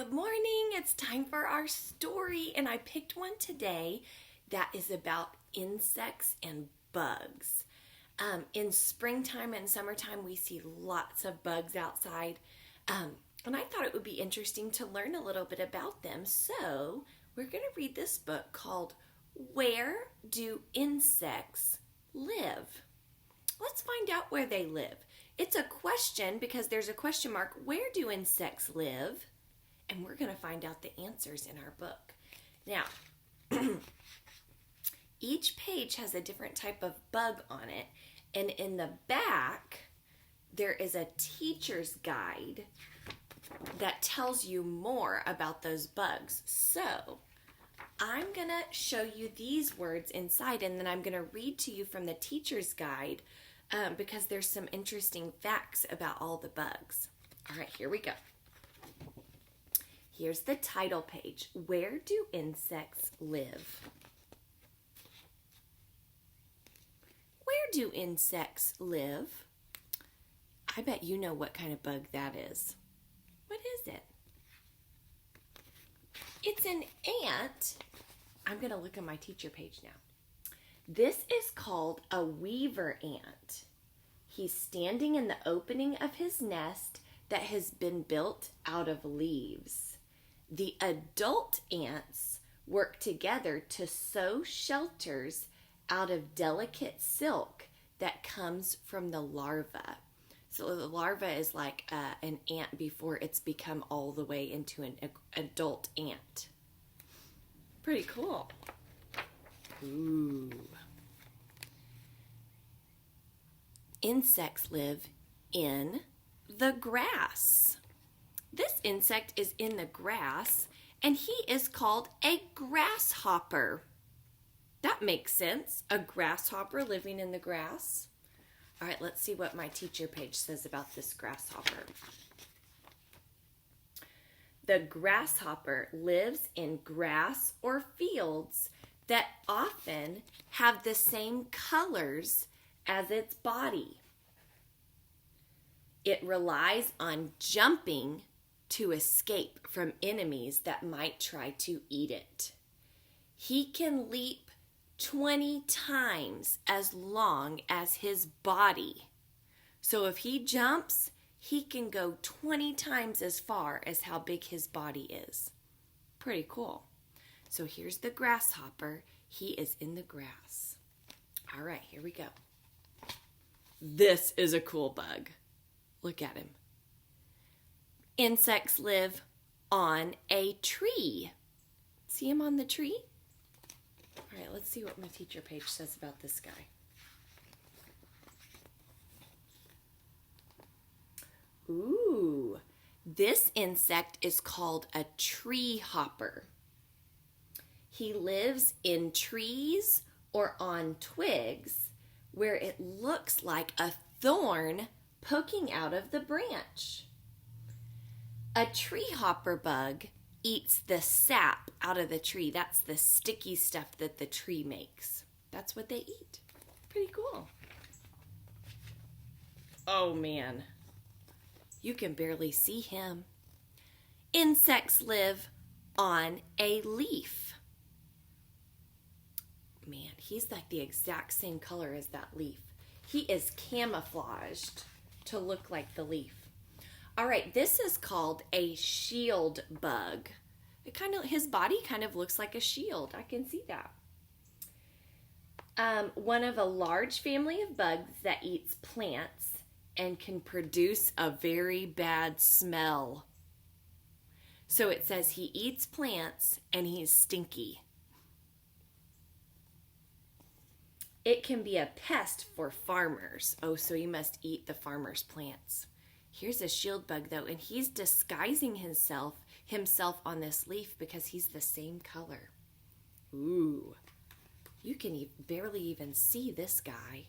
Good morning. It's time for our story, and I picked one today that is about insects and bugs. In springtime and summertime, we see lots of bugs outside, and I thought it would be interesting to learn a little bit about them. So, we're going to read this book called Where Do Insects Live? Let's find out where they live. It's a question because there's a question mark. Where do insects live? And we're going to find out the answers in our book. Now, each page has a different type of bug on it. And in the back, there is a teacher's guide that tells you more about those bugs. So, I'm going to show you these words inside, and then I'm going to read to you from the teacher's guide because there's some interesting facts about all the bugs. All right, here we go. Here's the title page. Where do insects live? Where do insects live? I bet you know what kind of bug that is. What is it? It's an ant. I'm going to look at my teacher page now. This is called a weaver ant. He's standing in the opening of his nest that has been built out of leaves. The adult ants work together to sew shelters out of delicate silk that comes from the larva. So the larva is like an ant before it's become all the way into an adult ant. Pretty cool. Ooh. Insects live in the grass. This insect is in the grass, and he is called a grasshopper. That makes sense. A grasshopper living in the grass. All right, let's see what my teacher page says about this grasshopper. The grasshopper lives in grass or fields that often have the same colors as its body. It relies on jumping to escape from enemies that might try to eat it. He can leap 20 times as long as his body. So if he jumps, he can go 20 times as far as how big his body is. Pretty cool. So here's the grasshopper. He is in the grass. All right, here we go. This is a cool bug. Look at him. Insects live on a tree. See him on the tree? All right, let's see what my teacher page says about this guy. Ooh, this insect is called a tree hopper. He lives in trees or on twigs where it looks like a thorn poking out of the branch. A tree hopper bug eats the sap out of the tree. That's the sticky stuff that the tree makes. That's what they eat. Pretty cool. Oh man, you can barely see him. Insects live on a leaf. Man, he's like the exact same color as that leaf. He is camouflaged to look like the leaf. All right, this is called a shield bug. His body kind of looks like a shield. I can see that. One of a large family of bugs that eats plants and can produce a very bad smell. So it says he eats plants and he's stinky. It can be a pest for farmers. Oh, so you must eat the farmer's plants. Here's a shield bug though, and he's disguising himself on this leaf because he's the same color. Ooh, you can barely even see this guy.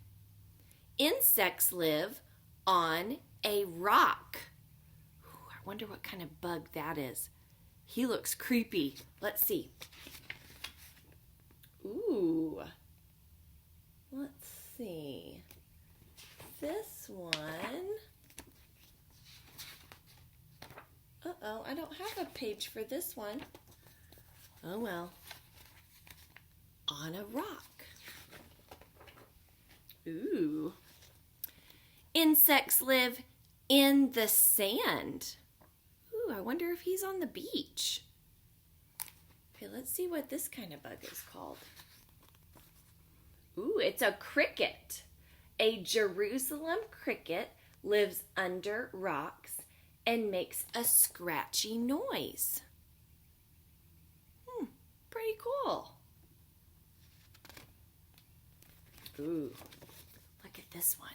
Insects live on a rock. Ooh, I wonder what kind of bug that is. He looks creepy. Let's see. Ooh, let's see. This one. Uh-oh, I don't have a page for this one. Oh well. On a rock. Ooh. Insects live in the sand. Ooh, I wonder if he's on the beach. Okay, let's see what this kind of bug is called. Ooh, it's a cricket. A Jerusalem cricket lives under rocks and makes a scratchy noise. Pretty cool. Ooh, look at this one.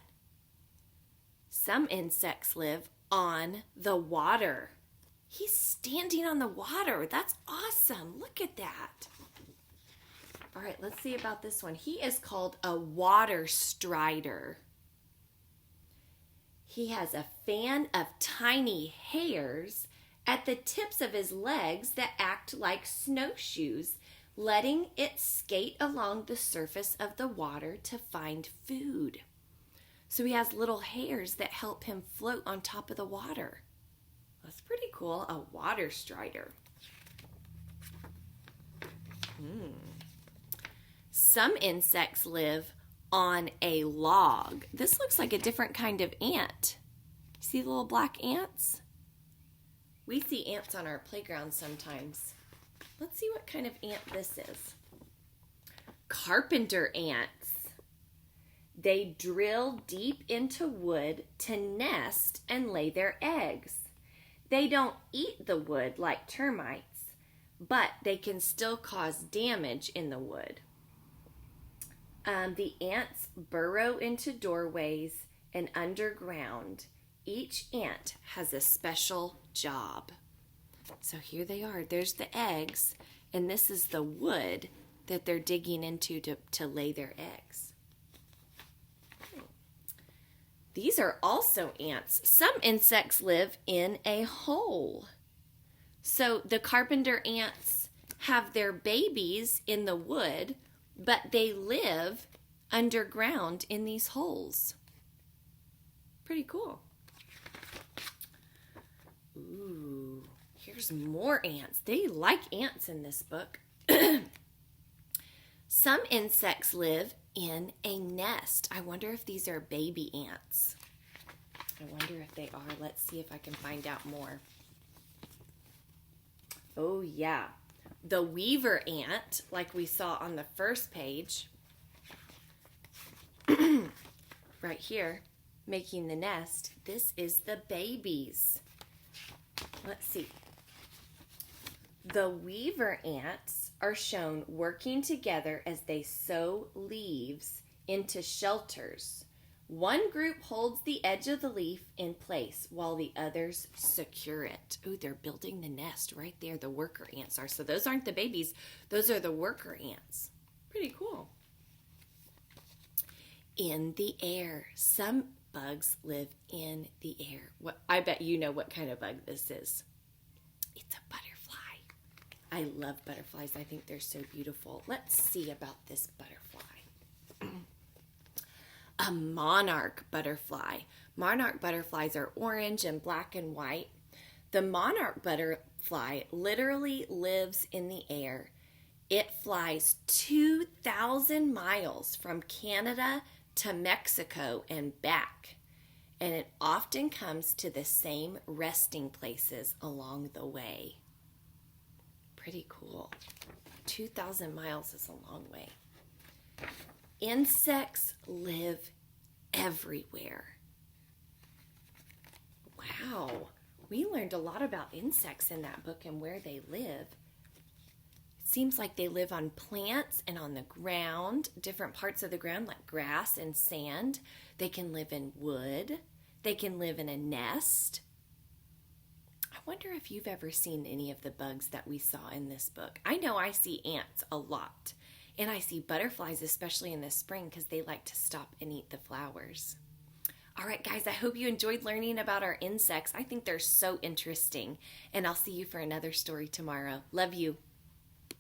Some insects live on the water. He's standing on the water. That's awesome. Look at that. All right, let's see about this one. He is called a water strider. He has a fan of tiny hairs at the tips of his legs that act like snowshoes, letting it skate along the surface of the water to find food. So he has little hairs that help him float on top of the water. That's pretty cool, a water strider. Some insects live on a log. This looks like a different kind of ant. See the little black ants? We see ants on our playground sometimes. Let's see what kind of ant this is. Carpenter ants. They drill deep into wood to nest and lay their eggs. They don't eat the wood like termites, but they can still cause damage in the wood. The ants burrow into doorways and underground. Each ant has a special job. So here they are. There's the eggs, and this is the wood that they're digging into to lay their eggs. These are also ants. Some insects live in a hole. So the carpenter ants have their babies in the wood, but they live underground in these holes. Pretty cool. Ooh, here's more ants. They like ants in this book. Some insects live in a nest. I wonder if these are baby ants. I wonder if they are. Let's see if I can find out more. Oh yeah, the weaver ant, like we saw on the first page, right here, making the nest. This is the babies. Let's see. The weaver ants are shown working together as they sew leaves into shelters. One group holds the edge of the leaf in place while the others secure it. Ooh, they're building the nest right there. The worker ants are. So those aren't the babies. Those are the worker ants. Pretty cool. In the air. Some bugs live in the air. I bet you know what kind of bug this is. It's a butterfly. I love butterflies. I think they're so beautiful. Let's see about this butterfly. A monarch butterfly. Monarch butterflies are orange and black and white. The monarch butterfly literally lives in the air. It flies 2,000 miles from Canada to Mexico and back. And it often comes to the same resting places along the way. Pretty cool. 2,000 miles is a long way. Insects live everywhere. Wow. We learned a lot about insects in that book and where they live. It seems like they live on plants and on the ground, different parts of the ground like grass and sand. They can live in wood. They can live in a nest. I wonder if you've ever seen any of the bugs that we saw in this book. I know I see ants a lot. And I see butterflies, especially in the spring, because they like to stop and eat the flowers. All right, guys, I hope you enjoyed learning about our insects. I think they're so interesting. And I'll see you for another story tomorrow. Love you.